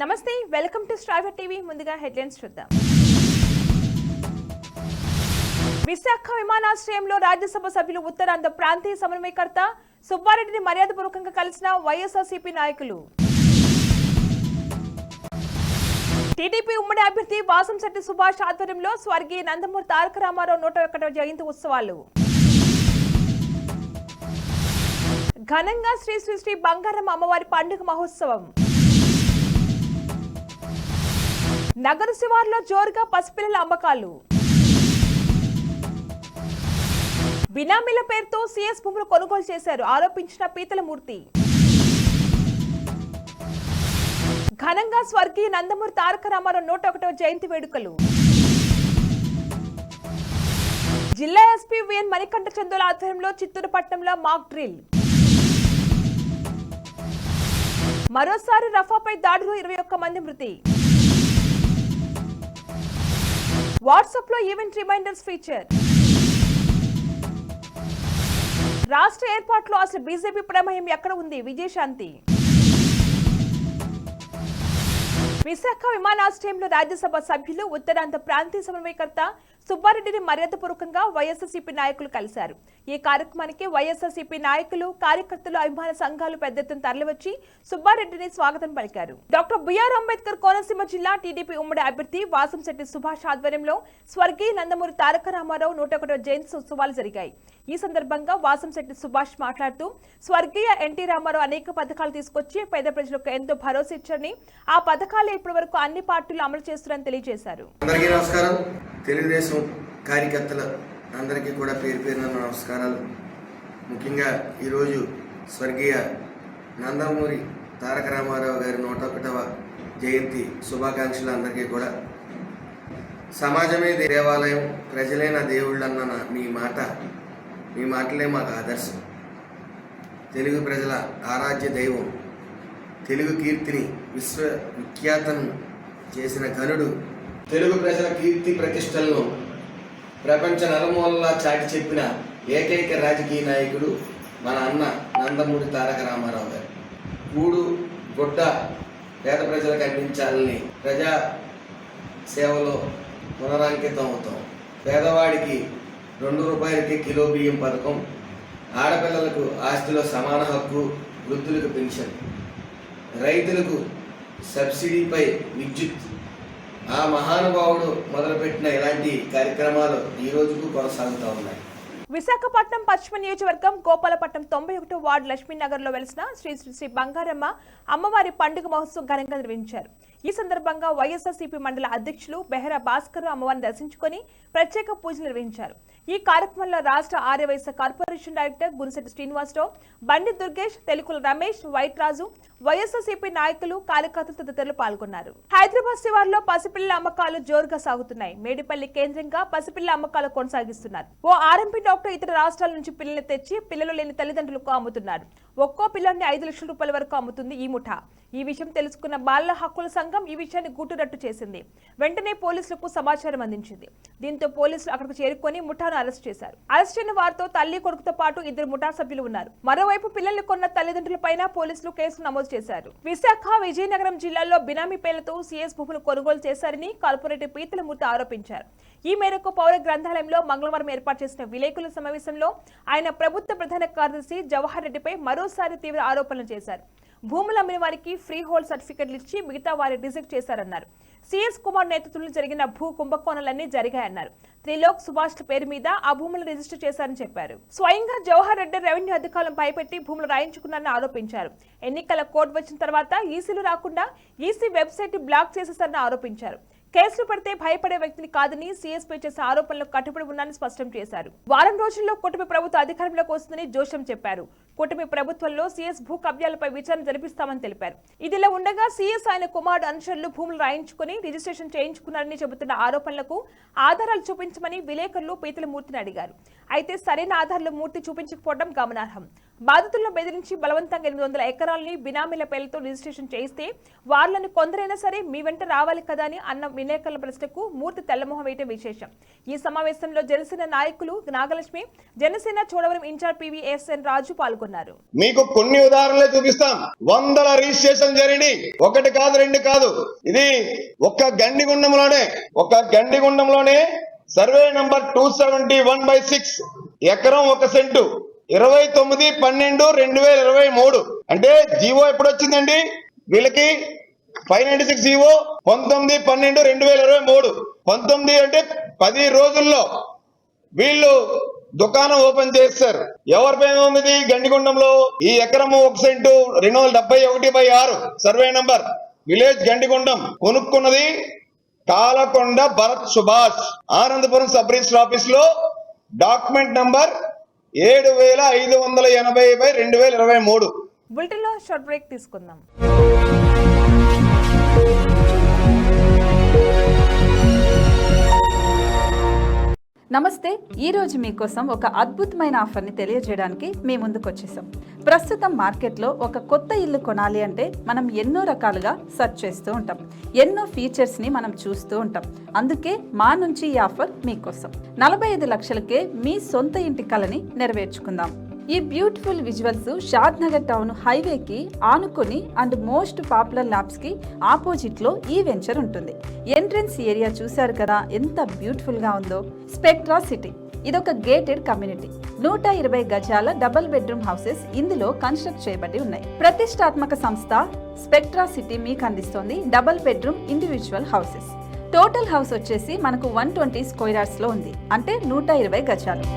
నమస్తే, welcome to స్ట్రైవర్ TV. ముందుగా headlines చూద్దాం. విశాఖ విమానాశ్రయంలో రాజ్యసభ సభ్యులు ఉత్తరాంధ్ర ప్రాంతీయ సమన్వయకర్త సుబ్బారెడ్డిని మర్యాదపూర్వకంగా కలిసిన వైఎస్ఆర్సీపీ నాయకులు. టీడీపీ ఉమ్మడి అభ్యర్థి వాసంశెట్టి సుభాష్ ఆధ్వర్యంలో స్వర్గీయ నందమూరి తారక రామారావు 101వ జయంతి ఉత్సవాలు. ఘనంగా శ్రీ శ్రీ శ్రీ బంగారమ్మ అమ్మవారి పండుగ మహోత్సవం. నగర శివార్లో జోరుగా పసిపిల్లల అమ్మకాలు. బినామీల పేరుతో సీఎస్ భూములు కొనుగోలు చేశారు ఆరోపించిన పీతలమూర్తి. ఘనంగా స్వర్గీయ నందమూరి తారక రామారావు 101వ జయంతి వేడుకలు. జిల్లా ఎస్పీ విఎన్ మణికంఠ చందోల ఆధ్వర్యంలో చిత్తూరు పట్టణంలో మాక్ డ్రిల్. మరోసారి రఫాపై దాడిలో 21 మంది మృతి. వాట్సాప్ లో ఈవెంట్ రిమైండర్స్ ఫీచర్. రాష్ట్ర ఏర్పాట్లో అసలు బీజేపీ ప్రమేయం ఎక్కడ ఉంది? విజయశాంతి. విశాఖ విమానాశ్రయంలో రాజ్యసభ సభ్యులు ఉత్తరాంధ్ర ప్రాంతీయ సమన్వయకర్త సుబ్బారెడ్డిని మర్యాదపూర్వకంగా వైఎస్ఆర్సీపీ నాయకులు కలిశారు. ఈ కార్యక్రమానికి వైఎస్ఆర్సీపీ నాయకులు, కార్యకర్తలు, అభిమాన సంఘాలు పెద్ద ఎత్తున తరలివచ్చి సుబ్బారెడ్డిని స్వాగతం పలికారు. డాక్టర్ బిఆర్ అంబేద్కర్ కోనసీమ జిల్లా టీడీపీ ఉమ్మడి అభ్యర్థి వాసంశెట్టి సుభాష్ ఆధ్వర్యంలో స్వర్గీయ నందమూరి తారక రామారావు 101వ జయంతి ఉత్సవాలు జరిగాయి. ఈ సందర్భంగా వాసంశెట్టి సుభాష్ మాట్లాడుతూ స్వర్గీయ ఎన్టీ రామారావు అనేక పథకాలు తీసుకొచ్చి పేద ప్రజలకు ఎంతో భరోసా ఇచ్చారని, ఆ పథకాలు ఇప్పటి వరకు అన్ని పార్టీలు అమలు చేస్తున్నారని తెలియజేశారు. అందరికీ నమస్కారం. తెలుగుదేశం కార్యకర్తల అందరికీ కూడా పేరు పేరున నమస్కారాలు. ముఖ్యంగా ఈరోజు స్వర్గీయ నందమూరి తారక రామారావు గారి 101వ జయంతి శుభాకాంక్షలు అందరికీ కూడా. సమాజమే దేవాలయం, ప్రజలే నా దేవుళ్ళు అన్న మీ మాటలే మాకు ఆదర్శం. తెలుగు ప్రజల ఆరాధ్య దైవం, తెలుగు కీర్తిని విశ్వవిఖ్యాతం చేసిన ఘనుడు, తెలుగు ప్రజల కీర్తి ప్రతిష్టలను ప్రపంచ నలుమూలలా చాటి చెప్పిన ఏకైక రాజకీయ నాయకుడు మన అన్న నందమూరి తారక రామారావు గారు. కూడు గుడ్డ పేద ప్రజలకు అందించాలని ప్రజా సేవలో పునరాంకితం అవుతాం. పేదవాడికి 2 రూపాయలకి కిలో బియ్యం పథకం, ఆడపిల్లలకు ఆస్తిలో సమాన హక్కు, వృద్ధులకు పెన్షన్, రైతులకు సబ్సిడీపై విద్యుత్. ఆ మహానుభావుడు మొదలుపెట్టిన ఇలాంటి కార్యక్రమాలు ఈ రోజుకు కొనసాగుతూ ఉన్నాయి. విశాఖపట్నం పశ్చిమ నియోజకవర్గం గోపాలపట్నం 91వ వార్డు లక్ష్మీనగర్ లో వెలిసిన శ్రీ శ్రీ శ్రీ బంగారమ్మ అమ్మవారి పండుగ మహోత్సవం ఘనంగా నిర్వహించారు. ఈ సందర్భంగా వైఎస్ఆర్సీపీ మండల అధ్యక్షులు బెహరా భాస్కర్ అమ్మవారిని దర్శించుకుని ప్రత్యేక పూజలు నిర్వహించారు. ఈ కార్యక్రమంలో రాష్ట్ర ఆర్యవైశ్య కార్పొరేషన్ డైరెక్టర్ గురిశెట్టి శ్రీనివాసరావు, బండి దుర్గేష్, తెలుకుల రమేష్, వైట్ రాజు, వైఎస్ఆర్సీపీ నాయకులు, కార్యకర్తలు తదితరులు పాల్గొన్నారు. హైదరాబాద్ శివార్లో పసిపిల్లల అమ్మకాలు జోరుగా సాగుతున్నాయి. మేడిపల్లి కేంద్రంగా పసిపిల్లల అమ్మకాలు కొనసాగిస్తున్నారు. ఓ ఆర్ఎంపీ డాక్టర్ ఇతర రాష్ట్రాల నుంచి పిల్లల్ని తెచ్చి పిల్లలు లేని తల్లిదండ్రులకు అమ్ముతున్నారు. ఒక్కో పిల్లాన్ని 5 లక్షల రూపాయల వరకు అమ్ముతుంది ఈ ముఠా. ఈ విషయం తెలుసుకున్న బాలల హక్కుల సంఘం ఈ విషయాన్ని గుట్టురట్టు చేసింది. వెంటనే పోలీసులకు సమాచారం అందించింది. దీంతో పోలీసులు అక్కడికి చేరుకొని ముఠాను అరెస్ట్ చేశారు. అరెస్ట్ అయిన వారితో తల్లి, కొడుకుతో పాటు 2 ముఠా సభ్యులు ఉన్నారు. మరోవైపు పిల్లల్ని కొన్న తల్లిదండ్రులపైన పోలీసులు కేసు నమోదు చేశారు. విశాఖ, విజయనగరం జిల్లాల్లో బినామీ పేర్లతో సీఎస్ భూములు కొనుగోలు చేశారని కార్పొరేటర్ పీతలమూర్తి ఆరోపించారు. ఈ మేరకు పౌర గ్రంథాలయంలో మంగళవారం ఏర్పాటు చేసిన విలేకరుల సమావేశంలో ఆయన ప్రభుత్వ ప్రధాన కార్యదర్శి జవహర్ రెడ్డిపై మరోసారి తీవ్ర ఆరోపణలు చేశారు. భూములు అమ్మిన వారికి ఫ్రీ హోల్డ్ సర్టిఫికెట్లు ఇచ్చి మిగతా వారి రిజెక్ట్ చేశారన్నారు. సిఎస్ కుమార్ నేతృత్వంలో జరిగిన భూ కుంభకోణాలన్నీ జరిగాయన్నారు. త్రిలోక్ సుభాష్ పేరు మీద ఆ భూములు రిజిస్టర్ చేశారని చెప్పారు. స్వయంగా జవహర్ రెడ్డి రెవెన్యూ అధికారులను భయపెట్టి భూములు రాయించుకున్నారని ఆరోపించారు. ఎన్నికల కోడ్ వచ్చిన తర్వాత ఈసీలు రాకుండా ఈసీ వెబ్సైట్ బ్లాక్ చేసేశారని ఆరోపించారు. కేసులు పడితే భయపడే వ్యక్తిని కాదని సీఎస్ పై చేసే ఆరోపణలకు కట్టుబడి ఉన్నారని స్పష్టం చేశారు. వారం రోజుల్లో కూటమి ప్రభుత్వ అధికారంలోకి వస్తుందని జోషం చెప్పారు. కూటమి ప్రభుత్వంలో సీఎస్ భూ కబ్జాలపై విచారణ జరిపిస్తామని తెలిపారు. ఇదిలా ఉండగా సీఎస్ ఆయన కుమారుడు అనుచరులు భూములు రాయించుకుని రిజిస్ట్రేషన్ చేయించుకున్నారని చెబుతున్న ఆరోపణలకు ఆధారాలు చూపించమని విలేకరులు పీతలమూర్తిని అడిగారు. అయితే సరైన ఆధారాలు మూర్తి చూపించకపోవడం గమనార్హం. బాధితులను బెదిరించి బలవంతంగా 800 ఎకరాలని బినామీల పేర్లతో రిజిస్ట్రేషన్ చేయిస్తే వాళ్లను కొందరైనా సరే మీ వెంట రావాలి కదా అని అన్న విలేకరుల ప్రశ్నకు మూర్తి తెల్లమొహం వేయటం విశేషం. ఈ సమావేశంలో జనసేన నాయకులు నాగలక్ష్మి, జనసేన చోడవరం ఇన్ఛార్జ్ PVSN రాజు పాల్గొన్నారు. మీకు కొన్ని ఉదాహరణలు చూపిస్తాం. 100 రిజిస్ట్రేషన్ జరిగింది. ఒకటి కాదు, రెండు కాదు. ఇది ఒక్క గండిగుండంలోనే సర్వే నంబర్ 271/6 ఎకరం 1 సెంటు 29/12/2023 అంటే జీవో ఎప్పుడు వచ్చిందండి వీళ్ళకి? 596 జీవో 19/12/2023. 19 అంటే 10 రోజుల్లో వీళ్ళు దుకాణం ఓపెన్ చేస్తారు. ఎవరి పేరు ఉంది గండిగుండంలో? ఈ ఎకరము 1 cent 271/6 survey number, village Gandigundam. కొనుక్కున్నది Kalakonda Bharat Subhash, Anandapuram sub register office లో డాక్యుమెంట్ నంబర్ 7580/2023. బులెటిన్ లో షార్ట్ బ్రేక్ తీసుకుందాం. నమస్తే. ఈరోజు మీకోసం ఒక అద్భుతమైన ఆఫర్ని తెలియజేయడానికి మీ ముందుకు వచ్చేసాం. ప్రస్తుతం మార్కెట్లో ఒక కొత్త ఇల్లు కొనాలి అంటే మనం ఎన్నో రకాలుగా సెర్చ్ చేస్తూ ఉంటాం, ఎన్నో ఫీచర్స్ని మనం చూస్తూ ఉంటాం. అందుకే మా నుంచి ఈ ఆఫర్ మీకోసం. 45 లక్షలకే మీ సొంత ఇంటి కలని నెరవేర్చుకుందాం. ఈ బ్యూటిఫుల్ విజువల్స్ షాద్ నగర్ టౌన్ హైవేకి ఆనుకొని అండ్ మోస్ట్ పాపులర్ ల్యాబ్స్ కి ఆపోజిట్ లో ఈ వెంచర్ ఉంటుంది. ఎంట్రన్స్ ఏరియా చూశారు కదా ఎంత బ్యూటిఫుల్ గా ఉందో. స్పెక్ట్రా సిటీ ఇదొక గేటెడ్ కమ్యూనిటీ. 120 గజాల డబుల్ బెడ్రూమ్ హౌసెస్ ఇందులో కన్స్ట్రక్ట్ చేయబడి ఉన్నాయి. ప్రతిష్టాత్మక సంస్థ స్పెక్ట్రా సిటీ మీకు అందిస్తోంది double bedroom individual houses. Total house వచ్చేసి మనకు 120 స్క్వేర్ యార్డ్స్ లో ఉంది, అంటే 120 గజాలు.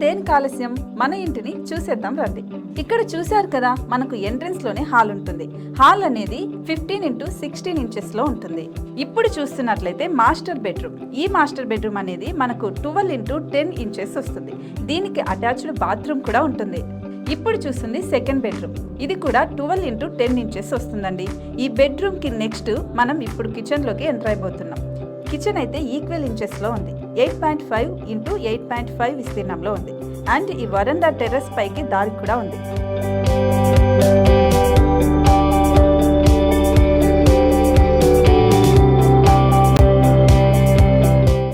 దేనికి ఆలస్యం, మన ఇంటిని చూసేద్దాం రండి. ఇక్కడ చూశారు కదా, మనకు ఎంట్రన్స్ లోనే హాల్ ఉంటుంది. హాల్ అనేది 15x16 ఇంచెస్ లో ఉంటుంది. ఇప్పుడు చూస్తున్నట్లయితే మాస్టర్ బెడ్రూమ్. ఈ మాస్టర్ బెడ్రూమ్ అనేది మనకు 12x10 ఇంచెస్ వస్తుంది. దీనికి అటాచ్డ్ బాత్రూమ్ కూడా ఉంటుంది. ఇప్పుడు చూస్తుంది సెకండ్ బెడ్రూమ్. ఇది కూడా 12x10 ఇంచెస్ వస్తుందండి. ఈ బెడ్రూమ్ కి నెక్స్ట్ మనం ఇప్పుడు కిచెన్ లోకి ఎంటర్ అయిపోతున్నాం. కిచెన్ అయితే ఈక్వల్ ఇంచెస్ లో ఉంది. 8.5x8.5 విస్తీర్ణంలో ఉంది. అండ్ ఈ వరండా టెర్రస్ పైకి దారి కూడా ఉంది.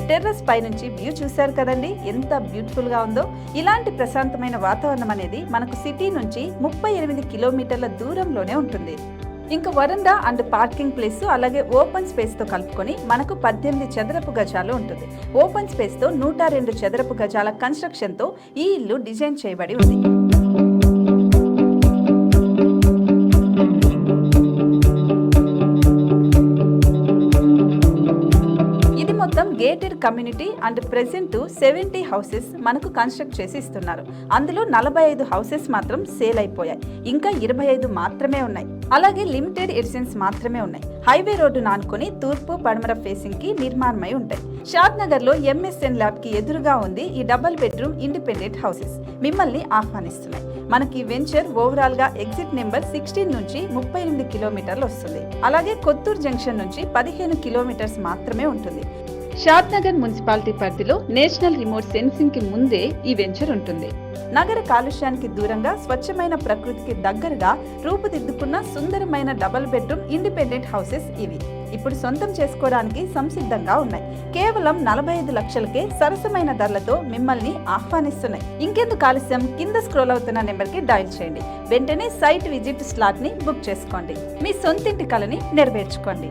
టెర్రస్ పై నుంచి వ్యూ చూశారు కదండి ఎంత బ్యూటిఫుల్ గా ఉందో. ఇలాంటి ప్రశాంతమైన వాతావరణం అనేది మనకు సిటీ నుంచి 38 కిలోమీటర్ల దూరంలోనే ఉంటుంది. ఇంకా వరండా అండ్ పార్కింగ్ ప్లేస్ అలాగే ఓపెన్ స్పేస్ తో కలుపుకొని మనకు 18 చదరపు గజాలు ఉంటుంది. ఓపెన్ స్పేస్ తో 102 చదరపు గజాల కన్స్ట్రక్షన్ తో ఈ ఇల్లు డిజైన్ చేయబడి ఉంది. మొత్తం gated community and present 70 houses మనకు కన్స్ట్రక్ట్ చేసి ఇస్తున్నారు. అందులో 45 హౌసెస్ మాత్రం సేల్ అయిపోయాయి. ఇంకా 25 మాత్రమే ఉన్నాయి. అలాగే లిమిటెడ్ ఎడిషన్స్ మాత్రమే ఉన్నాయి. హైవే రోడ్డు నానుకొని తూర్పు పడమర ఫేసింగ్ కి నిర్మాణమై ఉంటాయి. షాద్ నగర్ లో MSN ల్యాబ్ కి ఎదురుగా ఉంది ఈ డబుల్ బెడ్రూమ్ ఇండిపెండెంట్ హౌసెస్. మిమ్మల్ని ఆహ్వానిస్తున్నాయి. మనకి వెంచర్ ఓవరాల్ గా ఎగ్జిట్ నెంబర్ 16 నుంచి 38 కిలోమీటర్లు వస్తుంది. అలాగే కొత్తూరు జంక్షన్ నుంచి 15 కిలోమీటర్స్ మాత్రమే ఉంటుంది. షాద్ నగర్ మున్సిపాలిటీ పరిధిలో నేషనల్ రిమోట్ సెన్సింగ్ కి ముందే ఈ వెంచర్ ఉంటుంది. నగర కాలుష్యానికి దూరంగా స్వచ్ఛమైన ప్రకృతికి దగ్గరగా రూపుదిద్దుకున్న సుందరమైన డబుల్ బెడ్రూమ్ ఇండిపెండెంట్ హౌసెస్ ఇవి. ఇప్పుడు సొంతం చేసుకోవడానికి సంసిద్ధంగా ఉన్నాయి. కేవలం 45 లక్షలకే సరసమైన ధరలతో మిమ్మల్ని ఆహ్వానిస్తున్నాయి. ఇంకెందుకు ఆలస్యం, కింద స్క్రోల్ అవుతున్న నెంబర్ కి డయల్ చేయండి. వెంటనే సైట్ విజిట్ స్లాట్ ని బుక్ చేసుకోండి. మీ సొంతింటి కలని నెరవేర్చుకోండి.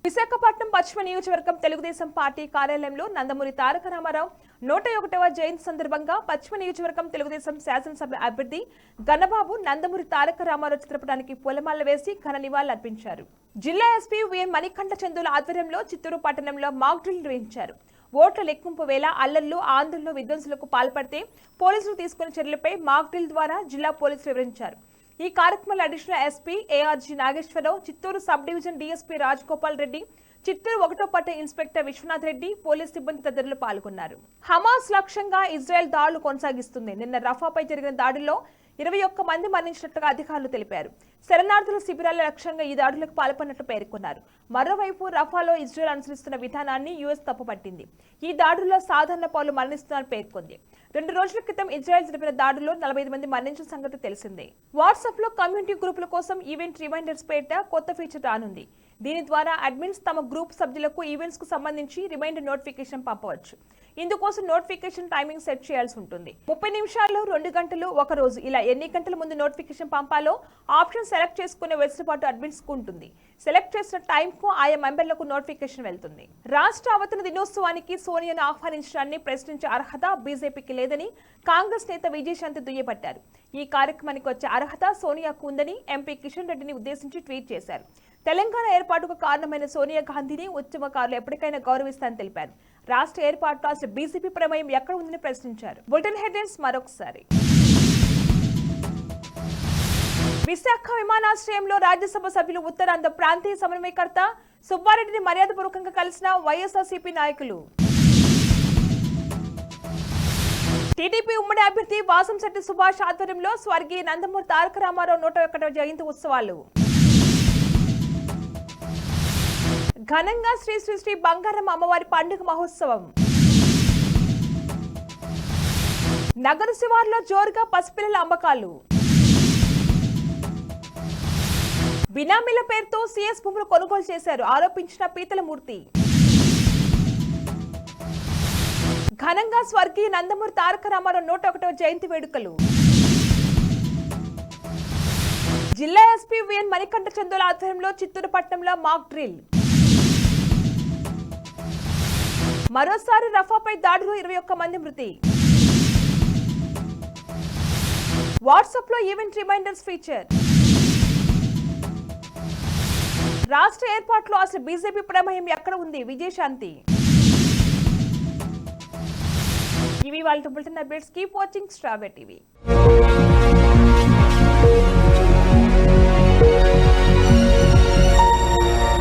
విశాఖపట్నం పశ్చిమ నియోజకవర్గం తెలుగుదేశం పార్టీ కార్యాలయంలో నందమూరి తారక రామారావు 101వ జయంతి సందర్భంగా పశ్చిమ నియోజకవర్గం తెలుగుదేశం శాసనసభ అభ్యర్థి గన్నబాబు నందమూరి తారక రామారావు చిత్రపటానికి పూలమాల వేసి ఘన నివాళులర్పించారు. జిల్లా ఎస్పీ విఎన్ మణికంఠ చందుల ఆధ్వర్యంలో చిత్తూరు పట్టణంలో మాక్ డ్రిల్ నిర్వహించారు. ఓట్ల లెక్కింపు వేళ అల్లర్లు ఆందోళనలు విధ్వంసులకు పాల్పడితే పోలీసులు తీసుకున్న చర్యలపై మాక్ డ్రిల్ ద్వారా జిల్లా పోలీసులు వివరించారు. ఈ కార్యక్రమంలో additional SP ARG Nageswararao, Chittoor sub division DSP Rajagopal Reddy, Chittoor 1వ పట్టణ ఇన్స్పెక్టర్ విశ్వనాథ్ రెడ్డి, పోలీస్ సిబ్బంది తదితరులు పాల్గొన్నారు. హమాస్ లక్ష్యంగా ఇజ్రాయెల్ దాడులు కొనసాగిస్తుంది. నిన్న రఫాపై జరిగిన దాడుల్లో 21 మంది మరణించినట్లుగా అధికారులు తెలిపారు. శరణార్థుల శిబిరాల లక్ష్యంగా ఈ దాడులకు పాల్పడినట్లు పేర్కొన్నారు. మరోవైపు రఫాలో ఇజ్రాయెల్ అనుసరిస్తున్న విధానాన్ని యుఎస్ తప్పుపట్టింది. ఈ దాడుల్లో సాధారణ పౌరులు మరణిస్తున్నారని పేర్కొంది. 2 రోజుల క్రితం ఇజ్రాయెల్ జరిపిన దాడుల్లో 45 మంది మరణించిన సంగతి తెలిసిందే. వాట్సాప్ లో కమ్యూనిటీ గ్రూపుల కోసం ఈవెంట్ రిమైండర్స్ పేరిట కొత్త ఫీచర్ రానుంది. దీని ద్వారా అడ్మిన్స్ తమ గ్రూప్ సభ్యులకు ఈవెంట్స్ కు సంబంధించి రిమైండర్ నోటిఫికేషన్ పంపవచ్చు. ఇందుకోసం నోటిఫికేషన్ టైమింగ్ సెట్ చేయాల్సి ఉంటుంది. 30 నిమిషాలు, 2 గంటలు, 1 రోజు ఇలా ఎన్ని గంటల ముందు నోటిఫికేషన్ పంపాలో ఆప్షన్ సెలెక్ట్ చేసుకునే వెసులుబాటు అడ్మిన్స్ కు ఉంటుంది. సెలెక్ట్ చేసిన టైం కు ఆయా మెంబర్లకు నోటిఫికేషన్ వెళ్తుంది. రాష్ట్ర అవతరణ దినోత్సవానికి సోనియాను ఆహ్వానించడాన్ని ప్రశ్నించే అర్హత బీజేపీకి లేదని కాంగ్రెస్ నేత విజయశాంతి దుయ్యబట్టారు. ఈ కార్యక్రమానికి వచ్చే అర్హత సోనియాకు ఉందని ఎంపీ కిషన్ రెడ్డిని ఉద్దేశించి ట్వీట్ చేశారు. తెలంగాణ ఏర్పాటుకు కారణమైన సోనియా గాంధీని ఉద్యమకారులు ఎప్పటికైనా గౌరవిస్తారని తెలిపారు. రాష్ట్ర ఏర్పాటులో అసలు బీజేపీ ప్రమేయం ఎక్కడ ఉందని ప్రశ్నించారు. బులెటిన్ హెడ్లైన్స్ మరొకసారి. విశాఖ విమానాశ్రయంలో రాజ్యసభ సభ్యులు ఉత్తరాంధ్ర ప్రాంతీయ సమన్వయకర్త సుబ్బారెడ్డిని మర్యాదపూర్వకంగా కలిసిన వైఎస్ఆర్సీపీ నాయకులు. టీడీపీ ఉమ్మడి అభ్యర్థి వాసంశెట్టి సుభాష్ ఆధ్వర్యంలో స్వర్గీయ నందమూరి తారక రామారావు 101వ జయంతి ఉత్సవాలు. ఘనంగా శ్రీ శ్రీ శ్రీ బంగారమ్మ అమ్మవారి పండుగ మహోత్సవం. నగర శివార్లో జోరుగా పసిపిల్లల అమ్మకాలు. బినామీల పేరుతో సిఎస్ భూములు కొనుగోలు చేశారు ఆరోపించిన పీతలమూర్తి. ఘనంగా స్వర్గీయ నందమూరి తారక రామారావు 101వ జయంతి వేడుకలు. జిల్లా ఎస్పీ విఎన్ మణికంఠ చందోల ఆధ్వర్యంలో చిత్తూరు పట్టణంలో మాక్ డ్రిల్. మరోసారి రఫాపై దాడిలో 21 మంది మృతి. వాట్సాప్ లో ఈవెంట్ రిమైండర్స్ ఫీచర్. రాష్ట్ర ఏర్పాటులో అసలు బీజేపీ ప్రమేయం ఎక్కడ ఉంది విజయశాంతి. ఇవి వాళ్ళ bulletin updates. Keep watching star TV.